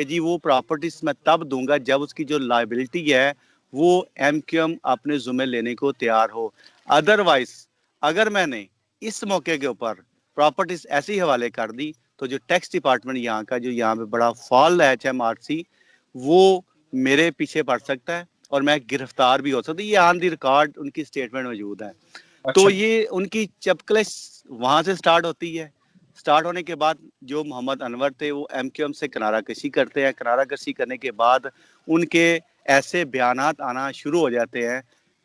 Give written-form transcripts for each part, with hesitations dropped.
کہ جی وہ پراپرٹیز میں تب دوں گا جب اس کی جو لائبلٹی ہے وہ MQM اپنے ذمہ لینے کو تیار ہو. ادروائز اگر میں نے اس موقع کے اوپر پراپرٹیز ایسی حوالے کر دی تو جو ٹیکس ڈپارٹمنٹ یہاں کا جو یہاں پہ بڑا فال ہے HMRC وہ میرے پیچھے پڑ سکتا ہے اور میں گرفتار بھی ہو سکتا. یہ آن دی ریکارڈ ان کی اسٹیٹمنٹ موجود ہے. تو یہ ان کی چپکلش وہاں سے سٹارٹ ہوتی ہے. سٹارٹ ہونے کے بعد جو محمد انور تھے وہ MQM سے کنارہ کشی کرتے ہیں. کنارہ کشی کرنے کے بعد ان کے ایسے بیانات آنا شروع ہو جاتے ہیں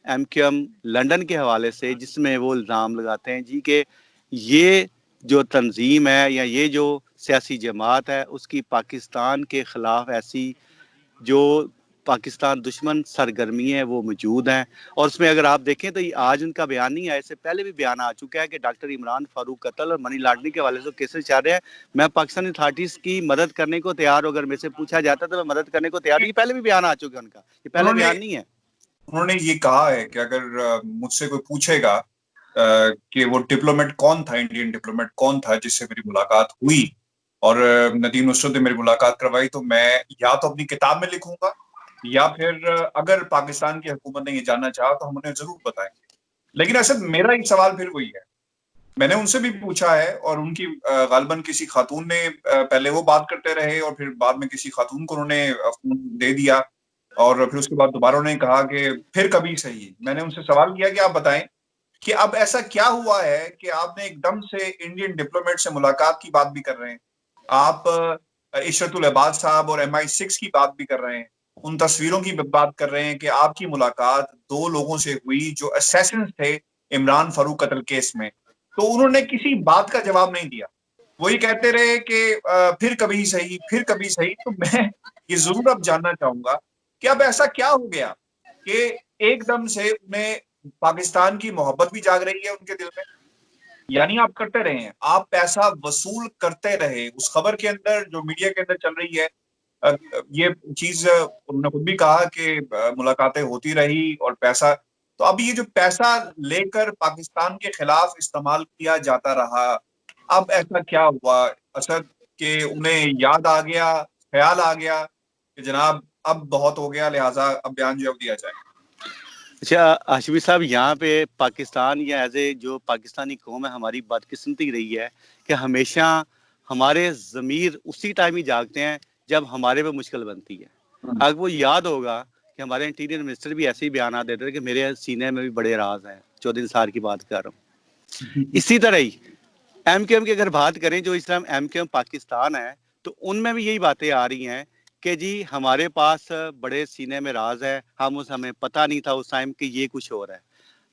MQM لنڈن کے حوالے سے جس میں وہ الزام لگاتے ہیں جی کہ یہ جو تنظیم ہے یا یہ جو سیاسی جماعت ہے اس کی پاکستان کے خلاف ایسی جو پاکستان دشمن سرگرمی ہے وہ موجود ہیں. اور اس میں اگر آپ دیکھیں تو آج ان کا بیان نہیں آیا, اس سے پہلے بھی بیان آ چکا ہے کہ ڈاکٹر عمران فاروق قتل اور منی لانڈرنگ کے حوالے سے کیسز چاہ رہے ہیں. میں پاکستانی اتھارٹیز کی مدد کرنے کو تیار ہوں, اگر میرے سے پوچھا جاتا تو میں مدد کرنے کو تیار ہوں. یہ پہلے بھی بیان آ چکا ہے ان کا, یہ پہلے بیان نہیں ہے. انہوں نے یہ کہا ہے کہ اگر مجھ سے کوئی پوچھے گا کہ وہ ڈپلومیٹ کون تھا, انڈین ڈپلومیٹ کون تھا جس سے میری ملاقات ہوئی اور ندیم نصرت نے میری ملاقات کروائی, تو میں یا تو اپنی کتاب میں لکھوں گا یا پھر اگر پاکستان کی حکومت نے یہ جاننا چاہا تو ہم انہیں ضرور بتائیں گے. لیکن ایسا میرا ایک سوال پھر وہی ہے, میں نے ان سے بھی پوچھا ہے اور ان کی غالباً کسی خاتون نے پہلے وہ بات کرتے رہے اور پھر بعد میں کسی خاتون کو انہوں نے فون دے دیا اور پھر اس کے بعد دوبارہ انہوں نے کہا کہ پھر کبھی صحیح. میں نے ان سے سوال کیا کہ آپ بتائیں کہ اب ایسا کیا ہوا ہے کہ آپ نے ایک دم سے انڈین ڈپلومیٹ سے ملاقات کی بات بھی کر رہے ہیں, آپ عشرت العباد صاحب اور MI6 کی بات بھی کر رہے ہیں, ان تصویروں کی بات کر رہے ہیں کہ آپ کی ملاقات دو لوگوں سے ہوئی جو اسیسنز تھے عمران فاروق قتل کیس میں, تو انہوں نے کسی بات کا جواب نہیں دیا. وہی کہتے رہے کہ پھر کبھی صحیح, پھر کبھی صحیح. تو میں یہ ضرور اب جاننا چاہوں گا کہ اب ایسا کیا ہو گیا کہ ایک دم سے انہیں پاکستان کی محبت بھی جاگ رہی ہے ان کے دل میں. یعنی آپ کرتے رہے ہیں, آپ پیسہ وصول کرتے رہے. اس خبر کے اندر جو میڈیا کے اندر چل رہی ہے یہ چیز انہوں نے خود بھی کہا کہ ملاقاتیں ہوتی رہی اور پیسہ, تو اب یہ جو پیسہ لے کر پاکستان کے خلاف استعمال کیا جاتا رہا, اب ایسا کیا ہوا اسد کہ انہیں یاد آ گیا, خیال آ گیا کہ جناب اب بہت ہو گیا لہٰذا اب بیان جو دیا جائے. اچھا ہاشمی صاحب, یہاں پہ پاکستان یا ایز اے جو پاکستانی قوم ہے ہماری بدقسمتی رہی ہے کہ ہمیشہ ہمارے ضمیر اسی ٹائم ہی جاگتے ہیں جب ہمارے پہ مشکل بنتی ہے. اگر وہ یاد ہوگا کہ ہمارے انٹیریئر منسٹر بھی ایسے ہی بیانات دیتے تھے کہ میرے سینے میں بھی بڑے راز ہیں, 14 نثار کی بات کر رہا ہوں. اسی طرح ہی MQM کی اگر بات کریں جو اس ٹائم MQM پاکستان ہے تو ان میں بھی یہی باتیں آ رہی ہیں کہ جی ہمارے پاس بڑے سینے میں راز ہے, ہمیں پتہ نہیں تھا اس ٹائم کہ یہ کچھ ہو رہا ہے.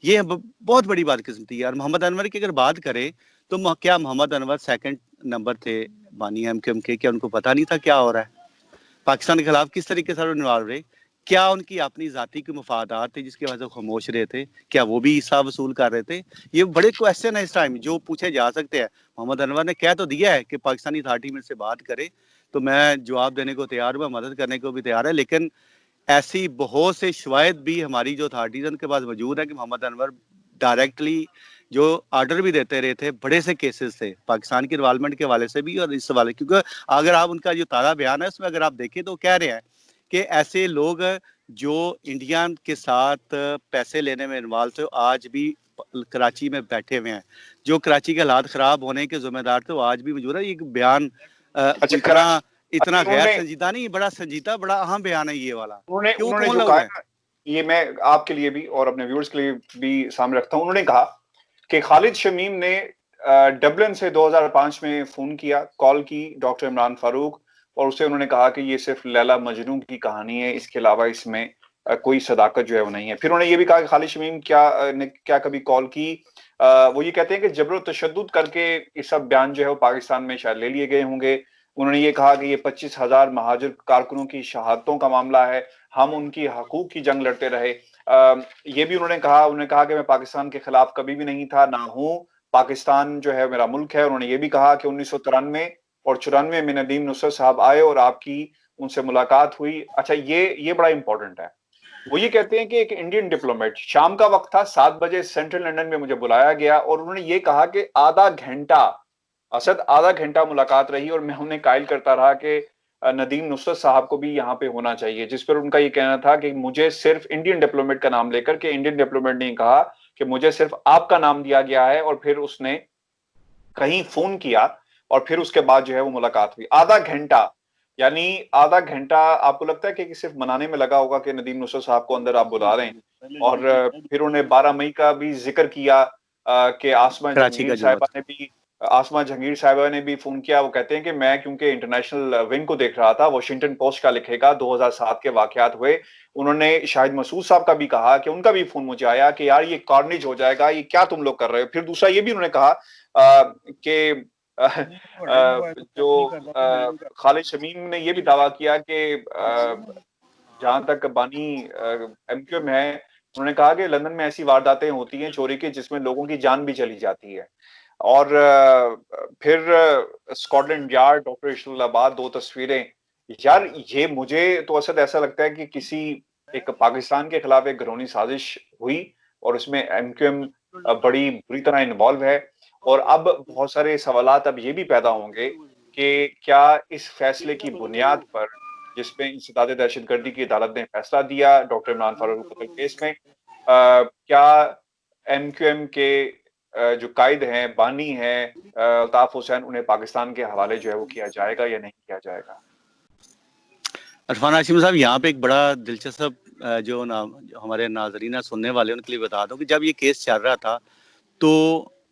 یہ بہت بڑی بات قسمتی ہے. اور محمد انور کی اگر بات کریں تو کیا محمد انور سیکنڈ نمبر تھے بانی MQM کے, کیا ان کو پتہ نہیں تھا کیا ہو رہا ہے پاکستان کے خلاف, کس طریقے سے انوالو رہے, کیا ان کی اپنی ذاتی کے مفادات تھے جس کی وجہ سے خاموش رہے تھے, کیا وہ بھی حصہ وصول کر رہے تھے؟ یہ بڑے کویسچن ہیں اس ٹائم جو پوچھے جا سکتے ہیں. محمد انور نے کہہ تو دیا ہے کہ پاکستانی اتھارٹی میں سے بات کرے, تو میں جواب دینے کو تیار ہوں, مدد کرنے کو بھی تیار ہے. لیکن ایسی بہت سے شواہد بھی ہماری جو اتھارٹیز ان کے پاس موجود ہے کہ محمد انور ڈائریکٹلی جو آرڈر بھی دیتے رہے تھے, بڑے سے کیسز تھے پاکستان کی انوالومنٹ کے حوالے سے بھی اور اس حوالے, کیونکہ اگر آپ ان کا جو تازہ بیان ہے اس میں اگر آپ دیکھیں تو کہہ رہے ہیں کہ ایسے لوگ جو انڈیا کے ساتھ پیسے لینے میں انوالو تھے آج بھی کراچی میں بیٹھے ہوئے ہیں, جو کراچی کے حالات خراب ہونے کے ذمہ دار تھے وہ آج بھی موجود ہے. یہ بیان اتنا غیر سنجیدہ نہیں, بڑا سنجیدہ, بڑا اہم بیان ہے یہ والا. انہوں نے جو کہا, یہ میں آپ کے لیے بھی اور اپنے ویورز کے لیے بھی سامنے رکھتا ہوں. انہوں نے کہا کہ خالد شمیم نے ڈبلن سے 2005 میں فون کیا, کال کی ڈاکٹر عمران فاروق, اور اسے انہوں نے کہا کہ یہ صرف لیلا مجنون کی کہانی ہے, اس کے علاوہ اس میں کوئی صداقت جو ہے وہ نہیں ہے. پھر انہوں نے یہ بھی کہا کہ خالد شمیم نے کیا کبھی کال کی, وہ یہ کہتے ہیں کہ جبر و تشدد کر کے یہ سب بیان جو ہے وہ پاکستان میں شاید لے لیے گئے ہوں گے. انہوں نے یہ کہا کہ یہ 25,000 مہاجر کارکنوں کی شہادتوں کا معاملہ ہے, ہم ان کی حقوق کی جنگ لڑتے رہے. یہ بھی انہوں نے کہا کہ میں پاکستان کے خلاف کبھی بھی نہیں تھا, نہ ہوں, پاکستان جو ہے میرا ملک ہے. انہوں نے یہ بھی کہا کہ 1993 اور 94 میں ندیم نصرت صاحب آئے اور آپ کی ان سے ملاقات ہوئی. اچھا یہ بڑا امپورٹنٹ ہے. وہ یہ کہتے ہیں کہ ایک انڈین ڈپلومیٹ, شام کا وقت تھا, 7 بجے سینٹرل لنڈن میں مجھے بلایا گیا اور انہوں نے یہ کہا کہ آدھا گھنٹہ ملاقات رہی اور میں انہیں قائل کرتا رہا کہ ندیم نصرت صاحب کو بھی یہاں پہ ہونا چاہیے، جس پر ان کا یہ کہنا تھا کہ مجھے صرف انڈین ڈپلومیٹ کا نام لے کر کے انڈین ڈپلومیٹ نے کہا کہ مجھے صرف آپ کا نام دیا گیا ہے، اور پھر اس نے کہیں فون کیا اور پھر اس کے بعد جو ہے وہ ملاقات ہوئی آدھا گھنٹہ. یعنی آدھا گھنٹہ آپ کو لگتا ہے کہ صرف منانے میں لگا ہوگا کہ ندیم نصرت صاحب کو اندر آپ بلا رہے ہیں؟ اور پھر انہیں 12 مئی کا بھی ذکر کیا کہ آسمہ جہانگیر صاحبہ نے بھی فون کیا. وہ کہتے ہیں کہ میں کیونکہ انٹرنیشنل ونگ کو دیکھ رہا تھا، واشنگٹن پوسٹ کا لکھے گا 2007 کے واقعات ہوئے. انہوں نے شاہد مسعود صاحب کا بھی کہا کہ ان کا بھی فون مجھے آیا کہ یار یہ کارنیج ہو جائے گا، یہ کیا تم لوگ کر رہے ہو. پھر دوسرا یہ بھی انہوں نے کہا کہ جو خالد شمیم نے یہ بھی دعویٰ کیا کہ جہاں تک بانی ایم کیو ایم ہے، انہوں نے کہا کہ لندن میں ایسی وارداتیں ہوتی ہیں چوری کی جس میں لوگوں کی جان بھی چلی جاتی ہے. اور پھر اسکاٹ لینڈ یارڈ، آپریشنل آباد، 2 تصویریں. یار یہ مجھے تو اسد ایسا لگتا ہے کہ کسی ایک پاکستان کے خلاف ایک گھرونی سازش ہوئی اور اس میں ایم کیو ایم بڑی بری طرح انوالو ہے. اور اب بہت سارے سوالات اب یہ بھی پیدا ہوں گے کہ کیا اس فیصلے کی بنیاد پر، جس میں انسداد دہشت گردی کی عدالت نے فیصلہ دیا ڈاکٹر عمران فاروق قتل کیس میں، کیا ایم کیو ایم کے جو قائد ہیں، بانی ہیں الطاف حسین، انہیں پاکستان کے حوالے جو ہے وہ کیا جائے گا یا نہیں کیا جائے گا؟ عرفان ہاشمی صاحب، یہاں پہ ایک بڑا دلچسپ جو ہمارے ناظرین سننے والے ان کے لیے بتا دوں کہ جب یہ کیس چل رہا تھا تو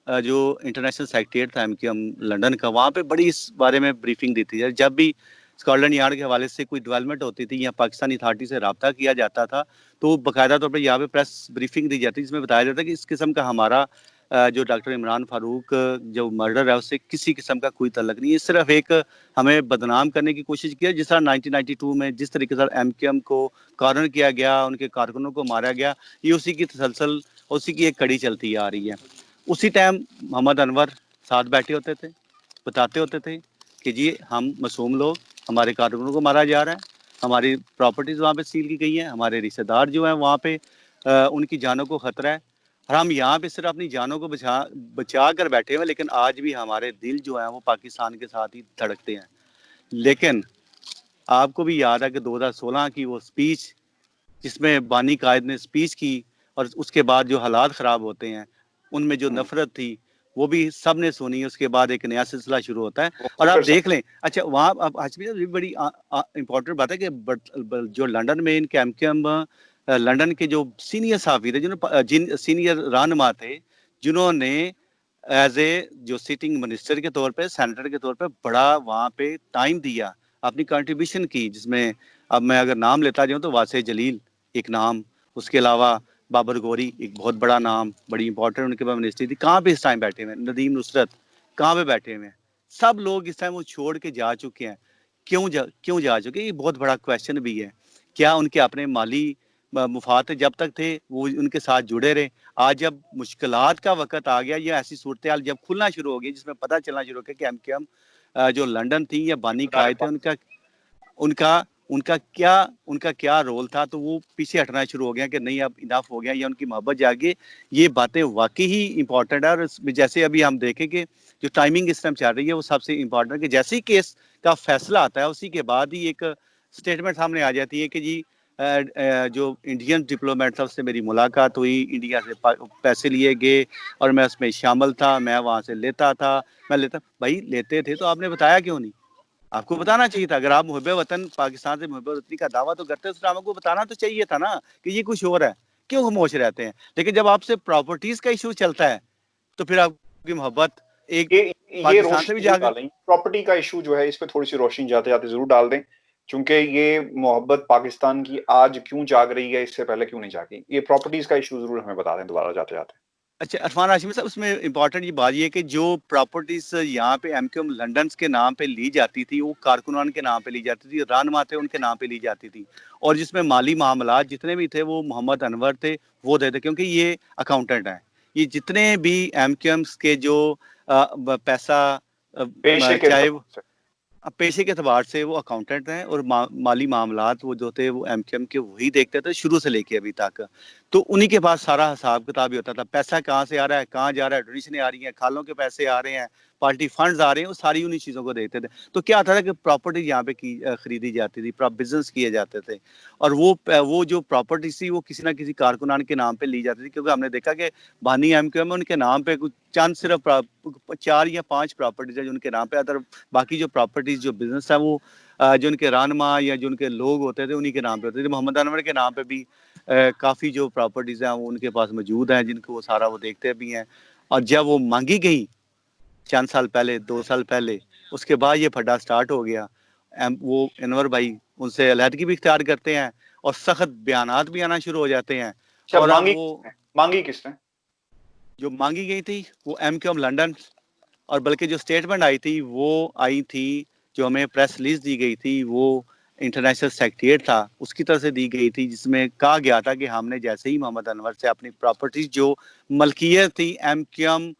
جو انٹرنیشنل سیکریٹریٹ تھا ایم کیو ایم لنڈن کا، وہاں پہ بڑی اس بارے میں بریفنگ دی تھی. جب بھی اسکاٹ لینڈ یارڈ کے حوالے سے کوئی ڈیولپمنٹ ہوتی تھی یا پاکستانی اتھارٹی سے رابطہ کیا جاتا تھا تو باقاعدہ طور پہ یہاں پہ پریس بریفنگ دی جاتی جس میں بتایا جاتا ہے کہ اس قسم کا ہمارا جو ڈاکٹر عمران فاروق جو مرڈر ہے اس سے کسی قسم کا کوئی تعلق نہیں ہے. صرف ایک ہمیں بدنام کرنے کی کوشش کی ہے، جس طرح 1992 میں جس طریقے سے ایم کیو ایم کو کارنر کیا گیا، ان کے کارکنوں کو مارا گیا، یہ اسی کی تسلسل، اسی کی ایک کڑی چلتی آ رہی ہے. اسی ٹائم محمد انور ساتھ بیٹھے ہوتے تھے، بتاتے ہوتے تھے کہ جی ہم معصوم لوگ، ہمارے کارکنوں کو مارا جا رہا ہے، ہماری پراپرٹیز وہاں پہ سیل کی گئی ہیں، ہمارے رشتہ دار جو ہیں وہاں پہ ان کی جانوں کو خطرہ ہے، اور ہم یہاں پہ صرف اپنی جانوں کو بچا کر بیٹھے ہوئے، لیکن آج بھی ہمارے دل جو ہیں وہ پاکستان کے ساتھ ہی دھڑکتے ہیں. لیکن آپ کو بھی یاد ہے کہ 2016 کی وہ سپیچ جس میں بانی قائد نے سپیچ کی اور اس کے بعد جو حالات خراب ہوتے ہیں، ان میں جو نفرت تھی وہ بھی سب نے سنی. اس کے بعد ایک نیا سلسلہ شروع ہوتا ہے اور آپ دیکھ لیں. اچھا وہاں اب بڑی امپورٹنٹ بات ہے کہ جو لنڈن میں ان کے ایم کیو ایم لنڈن کے جو سینئر صحافی تھے، سینئر رہنما تھے، جنہوں نے ایز اے جو سٹنگ منسٹر کے طور پہ، سینیٹر کے طور پہ بڑا وہاں پہ ٹائم دیا، اپنی کنٹریبیوشن کی، جس میں اب میں اگر نام لیتا جاؤں تو واسع جلیل ایک نام، اس کے علاوہ بابر گوری ایک بہت بڑا نام، بڑی امپورٹنٹ ان کے پاس منسٹری تھی. کہاں پہ اس ٹائم بیٹھے ہوئے ہیں؟ ندیم نصرت کہاں پہ بیٹھے ہوئے ہیں؟ سب لوگ اس ٹائم وہ چھوڑ کے جا چکے ہیں. کیوں جا چکے؟ یہ بہت بڑا کویشچن بھی ہے. کیا ان کے اپنے مالی مفاد جب تک تھے وہ ان کے ساتھ جڑے رہے؟ آج جب مشکلات کا وقت آ گیا، یا ایسی صورتحال جب کھلنا شروع ہو گئی جس میں پتہ چلنا شروع ہو گیا کہ ایم کیو ایم جو لنڈن تھی یا بانی قائد تھے، ان کا کیا رول تھا، تو وہ پیچھے ہٹنا شروع ہو گیا کہ نہیں اب انف ہو گیا، یا ان کی محبت جاگے. یہ باتیں واقعی ہی امپورٹنٹ ہے. اور جیسے ابھی ہم دیکھیں کہ جو ٹائمنگ اس ٹائم چل رہی ہے وہ سب سے امپورٹنٹ ہے کہ جیسے ہی کیس کا فیصلہ آتا ہے اسی کے بعد ہی ایک اسٹیٹمنٹ سامنے آ جاتی ہے کہ جی جو انڈین ڈپلومیٹ تھا اس سے میری ملاقات ہوئی، انڈیا سے پیسے لیے گئے اور میں اس میں شامل تھا، میں وہاں سے لیتا تھا. بھائی لیتے تھے تو آپ نے بتایا کیوں نہیں؟ آپ کو بتانا چاہیے تھا. اگر آپ محب وطن پاکستان سے محب وطنی کا دعویٰ تو کرتے اس ڈرامے کو بتانا تو چاہیے تھا نا کہ یہ کچھ اور ہے. کیوں خاموش رہتے ہیں؟ لیکن جب آپ سے پراپرٹیز کا ایشو چلتا ہے تو پھر آپ کی محبت ایک یہ روشنی ضرور ڈالیں. پراپرٹی کا ایشو جو ہے اس پہ تھوڑی سی روشنی جاتے جاتے ضرور ڈال دیں، چونکہ یہ محبت پاکستان کی آج کیوں جاگ رہی ہے، اس سے پہلے کیوں نہیں جاگی. یہ پراپرٹیز کا ایشو ضرور ہمیں بتا دیں دوبارہ جاتے جاتے. اچھا عرفان ہاشمی صاحب، اس میں امپورٹنٹ یہ بات یہ ہے کہ جو پراپرٹیز یہاں پہ ایم کیو ایم لنڈن کے نام پہ لی جاتی تھی وہ کارکنان کے نام پہ لی جاتی تھی، رہنما تھے ان کے نام پہ لی جاتی تھی، اور جس میں مالی معاملات جتنے بھی تھے وہ محمد انور تھے وہ دیتے، کیونکہ یہ اکاؤنٹنٹ ہیں. یہ جتنے بھی ایم کیو ایمس کے جو پیسہ چاہے پیشے کے اعتبار سے وہ اکاؤنٹنٹ ہیں، اور مالی معاملات وہ جو تھے وہ ایم کیو ایم کے وہی دیکھتے تھے شروع سے لے کے ابھی تک. تو انہی کے پاس سارا حساب کتاب ہی ہوتا تھا. پیسہ کہاں سے آ رہا ہے, کہاں جا رہا ہے, ڈونیشنیں آ رہی ہیں, کھالوں کے پیسے آ رہے ہیں, پارٹی فنڈز آ رہے ہیں, وہ ساری انہی چیزوں کو دیکھتے تھے. تو کیا ہوتا تھا کہ پراپرٹی یہاں پہ خریدی جاتی تھی, بزنس کیے جاتے تھے, اور وہ جو پراپرٹی تھی وہ کسی نہ کسی کارکنان کے نام پہ لی جاتی تھی, کیونکہ ہم نے دیکھا کہ بانی ایم کیو ایم ان کے نام پہ کچھ چند صرف 4 یا 5 پراپرٹیز ہیں جو ان کے نام پہ, ادر باقی جو پراپرٹیز جو بزنس ہے وہ جو ان کے رہنما یا جو ان کے لوگ ہوتے تھے انہی کے نام پہ ہوتے تھے. محمد انور کے نام پہ بھی کافی جو پراپرٹیز ہیں وہ ان کے پاس موجود ہیں, جن کو وہ سارا وہ دیکھتے بھی ہیں. اور جب وہ مانگی گئی چند سال پہلے, 2 سال پہلے, اس کے بعد یہ پھڈا سٹارٹ ہو گیا. وہ انور بھائی ان سے علیحدگی بھی اختیار کرتے ہیں اور سخت بیانات بھی آنا شروع ہو جاتے ہیں. اور اب وہ مانگی کس نے جو مانگی گئی تھی وہ ایم کیو ایم لنڈن, اور بلکہ جو سٹیٹمنٹ آئی تھی وہ آئی تھی, جو ہمیں پریس ریلیز دی گئی تھی وہ انٹرنیشنل سیکریٹریٹ تھا اس کی طرف سے دی گئی تھی, جس میں کہا گیا تھا کہ ہم نے جیسے ہی محمد انور سے اپنی پراپرٹیز جو ملکیت تھی ایم کیو ایم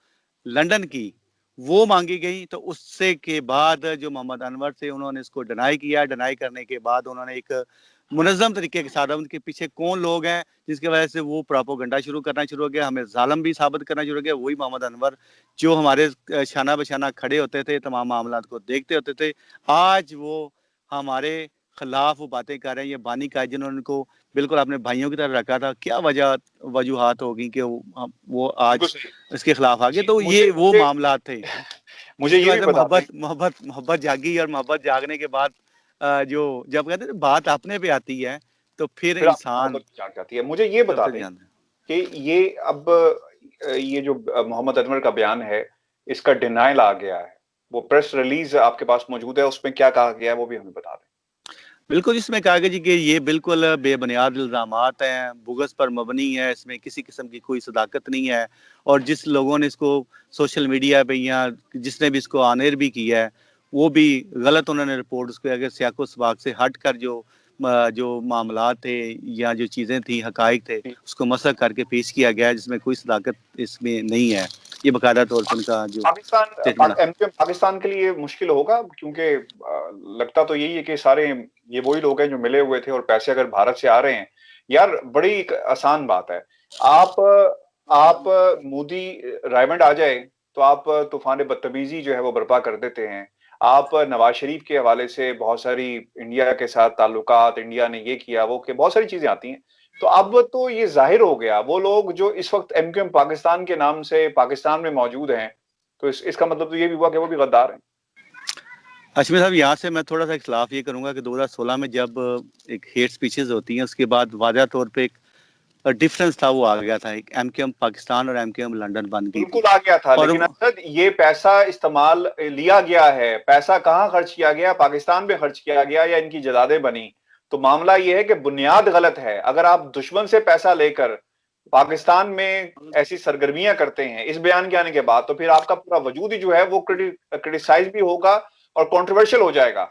لنڈن کی وہ مانگی گئی, تو اس سے کے بعد جو محمد انور سے انہوں نے اس کو ڈینائی کیا. ڈینائی کرنے کے بعد انہوں نے ایک منظم طریقے کے ساتھ ان کے پیچھے کون لوگ ہیں جس کی وجہ سے وہ پراپوگنڈا شروع کرنا شروع ہو گیا, ہمیں ظالم بھی ثابت کرنا شروع ہو گیا. وہی محمد انور جو ہمارے شانہ بشانہ کھڑے ہوتے تھے, تمام معاملات کو دیکھتے ہوتے تھے, آج وہ ہمارے خلاف وہ باتیں کر رہے ہیں. یہ بانی کا جنہوں نے کو بالکل اپنے بھائیوں کی طرح رکھا تھا, کیا وجوہات ہوگی کہ وہ آج اس کے خلاف آگے. تو یہ وہ معاملات تھے مجھے یہ بھی بتا دیں. محبت جاگی, اور محبت جاگنے کے بعد جو جب کہتے ہیں بات اپنے پہ آتی ہے تو پھر انسان جاگ جاتی ہے. مجھے یہ بتا دیں کہ یہ اب یہ جو محمد انور کا بیان ہے اس کا ڈینائل آ گیا ہے, وہ پریس ریلیز آپ کے پاس موجود ہے, اس میں کیا کہا گیا ہے وہ بھی ہمیں بتا دیں. بالکل, اس میں کہا گیا جی کہ یہ بالکل بے بنیاد الزامات ہیں, بغض پر مبنی ہے, اس میں کسی قسم کی کوئی صداقت نہیں ہے. اور جس لوگوں نے اس کو سوشل میڈیا پہ یا جس نے بھی اس کو آن ایئر بھی کیا ہے وہ بھی غلط انہوں نے رپورٹ اس کو اگر سیاق و سباق سے ہٹ کر جو معاملات تھے یا جو چیزیں تھیں, حقائق تھے, اس کو مسخ کر کے پیش کیا گیا ہے, جس میں کوئی صداقت اس میں نہیں ہے. یہ باقاعدہ طور پر ان کا جو پاکستان کے لیے مشکل ہوگا, کیونکہ لگتا تو یہی ہے کہ سارے یہ وہی لوگ ہیں جو ملے ہوئے تھے, اور پیسے اگر بھارت سے آ رہے ہیں. یار بڑی ایک آسان بات ہے, آپ مودی رائمنڈ آ جائے تو آپ طوفان بدتمیزی جو ہے وہ برپا کر دیتے ہیں. آپ نواز شریف کے حوالے سے بہت ساری انڈیا کے ساتھ تعلقات, انڈیا نے یہ کیا وہ کہ بہت ساری چیزیں آتی ہیں. تو اب تو یہ ظاہر ہو گیا, وہ لوگ جو اس وقت ایم کیو ایم پاکستان کے نام سے پاکستان میں موجود ہیں, تو اس کا مطلب تو یہ بھی ہوا کہ وہ بھی غدار ہیں. ہاشمی صاحب, یہاں سے میں تھوڑا سا اختلاف یہ کروں گا کہ 2016 میں جب ایک ہیٹ سپیچز ہوتی ہیں اس کے بعد واضح طور پہ ایک ڈفرنس تھا, وہ آ گیا تھا, ایک ایم کیو ایم پاکستان اور ایم کیو ایم لنڈن بن گئی تھی. بالکل آ گیا تھا, لیکن اسد یہ پیسہ استعمال لیا گیا ہے, پیسہ کہاں خرچ کیا گیا, پاکستان پہ خرچ کیا گیا یا ان کی جدادیں بنی. تو معاملہ یہ ہے کہ بنیاد غلط ہے. اگر آپ دشمن سے پیسہ لے کر پاکستان میں ایسی سرگرمیاں کرتے ہیں اس بیان کے آنے کے بعد, تو پھر آپ کا پورا وجود ہی جو ہے وہ کرٹیسائز بھی ہوگا اور کنٹروورشل ہو جائے گا.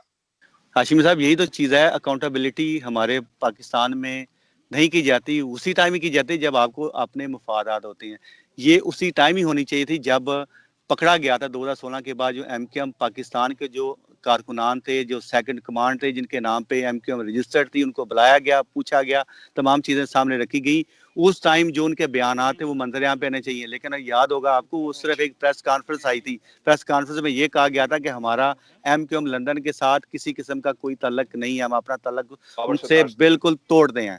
ہاشمی صاحب, یہی تو چیز ہے, اکاؤنٹیبلٹی ہمارے پاکستان میں نہیں کی جاتی, اسی ٹائم ہی کی جاتی جب آپ کو اپنے مفادات ہوتے ہیں. یہ اسی ٹائم ہی ہونی چاہیے تھی جب پکڑا گیا تھا 2016 کے بعد جو ایم کیو ایم پاکستان کے جو کارکنان تھے, جو سیکنڈ کمانڈ تھے, جن کے نام پہ ایم کیو ایم رجسٹرڈ تھی, ان کو بلایا گیا, پوچھا گیا, تمام چیزیں سامنے رکھی گئی. اس ٹائم جو ان کے بیانات تھے وہ منظر عام پہ آنے چاہیے, لیکن یاد ہوگا آپ کو وہ صرف ایک پریس کانفرنس آئی تھی. پریس کانفرنس میں یہ کہا گیا تھا کہ ہمارا ایم کیو ایم لندن کے ساتھ کسی قسم کا کوئی تعلق نہیں ہے, ہم اپنا تعلق ان سے بالکل توڑ دیں ہیں.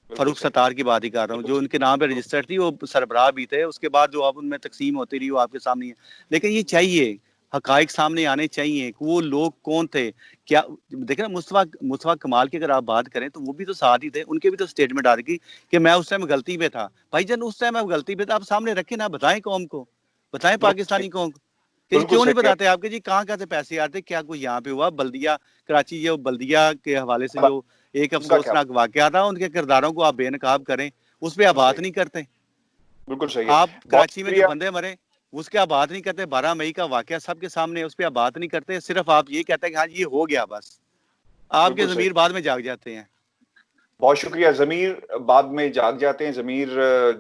فاروق ستار کی بات ہی کر رہا ہوں, جو ان کے نام پہ رجسٹرڈ تھی, وہ سربراہ بھی تھے. اس کے بعد جو اب ان میں تقسیم ہوتی رہی وہ آپ کے سامنے ہے. لیکن یہ چاہیے, حقائق سامنے آنے چاہیے کہ وہ لوگ کون تھے. کیا دیکھیں نا, مصطفیٰ کمال کی اگر آپ بات کریں تو وہ بھی تو ساتھ ہی تھے, ان کے بھی تو اسٹیٹمنٹ آ رہی تھی کہ میں اس ٹائم غلطی پہ تھا. بھائی جان, اس ٹائم آپ غلطی پہ تھا, آپ سامنے رکھیں نا, بتائیں قوم کو, بتائیں پاکستانی قوم کو کہ کیوں نہیں بتاتے آپ کے جی کہاں سے پیسے آتے, کیا کوئی یہاں پہ ہوا بلدیہ کراچی, جو بلدیہ کے حوالے سے جو ایک افسوسناک واقعہ تھا, ان کے کرداروں کو آپ بے نقاب کریں, اس پہ آپ بات نہیں کرتے. بالکل صحیح ہے. آپ کراچی میں جو بندے مرے اس کے آپ بات نہیں کرتے, 12 مئی کا واقعہ سب کے سامنے, اس پہ آپ بات نہیں کرتے, صرف آپ یہ کہتے ہیں کہ ہاں یہ ہو گیا, بس آپ کے ضمیر بعد میں جاگ جاتے ہیں. بہت شکریہ. ضمیر بعد میں جاگ جاتے ہیں, ضمیر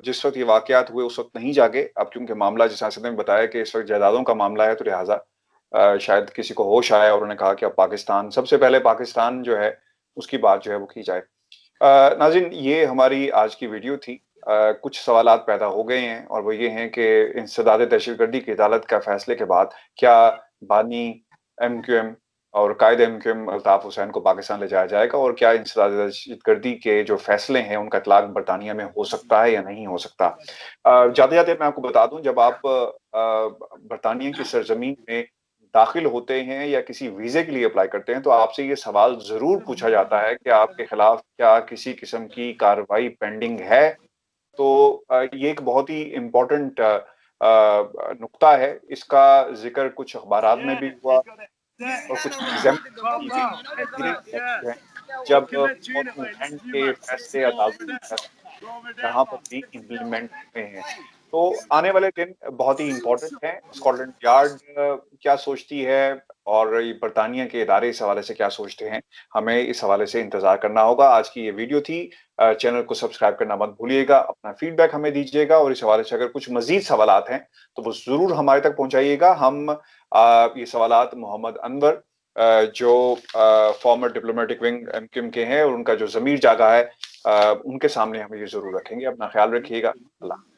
جس وقت یہ واقعات ہوئے اس وقت نہیں جاگے. اب کیونکہ معاملہ جس حسن نے بتایا کہ اس وقت جائیدادوں کا معاملہ ہے, تو لہٰذا شاید کسی کو ہوش آیا اور انہوں نے کہا کہ اب پاکستان, سب سے پہلے پاکستان جو ہے اس کی بات جو ہے وہ کی جائے. ناظرین, یہ ہماری آج کی ویڈیو تھی. کچھ سوالات پیدا ہو گئے ہیں، اور وہ یہ ہیں کہ انسداد دہشت گردی کی عدالت کا فیصلے کے بعد کیا بانی ایم کیو ایم اور قائد M Q M Altaf Hussain کو پاکستان لے جایا جائے گا، اور کیا انسداد دہشت گردی کے جو فیصلے ہیں ان کا اطلاق برطانیہ میں ہو سکتا ہے یا نہیں ہو سکتا۔ جاتے جاتے میں آپ کو بتا دوں، جب آپ برطانیہ کی سرزمین میں داخل ہوتے ہیں یا کسی ویزے کے لیے اپلائی کرتے ہیں تو آپ سے یہ سوال ضرور پوچھا جاتا ہے کہ آپ کے خلاف کیا کسی قسم کی کارروائی پینڈنگ ہے۔ تو یہ ایک بہت ہی امپورٹنٹ نقطہ ہے، اس کا ذکر کچھ اخبارات میں بھی ہوا اور کچھ ایگزامپل کی گئی، جب اسکاٹ لینڈ کے فیصلے عدالتوں کے فیصلے یہاں پر بھی امپلیمنٹ ہوئے ہیں۔ تو آنے والے دن بہت ہی امپورٹنٹ ہیں۔ اسکاٹ لینڈ یارڈ کیا سوچتی ہے اور یہ برطانیہ کے ادارے اس حوالے سے کیا سوچتے ہیں، ہمیں اس حوالے سے انتظار کرنا ہوگا۔ آج کی یہ ویڈیو تھی، چینل کو سبسکرائب کرنا مت بھولیے گا، اپنا فیڈ بیک ہمیں دیجیے گا، اور اس حوالے سے اگر کچھ مزید سوالات ہیں تو وہ ضرور ہمارے تک پہنچائیے گا۔ ہم یہ سوالات محمد انور جو former diplomatic wing M Q M کے ہیں اور ان کا جو ضمیر جاگا ہے، ان کے سامنے ہم یہ ضرور رکھیں گے۔ اپنا خیال رکھیے گا۔ اللہ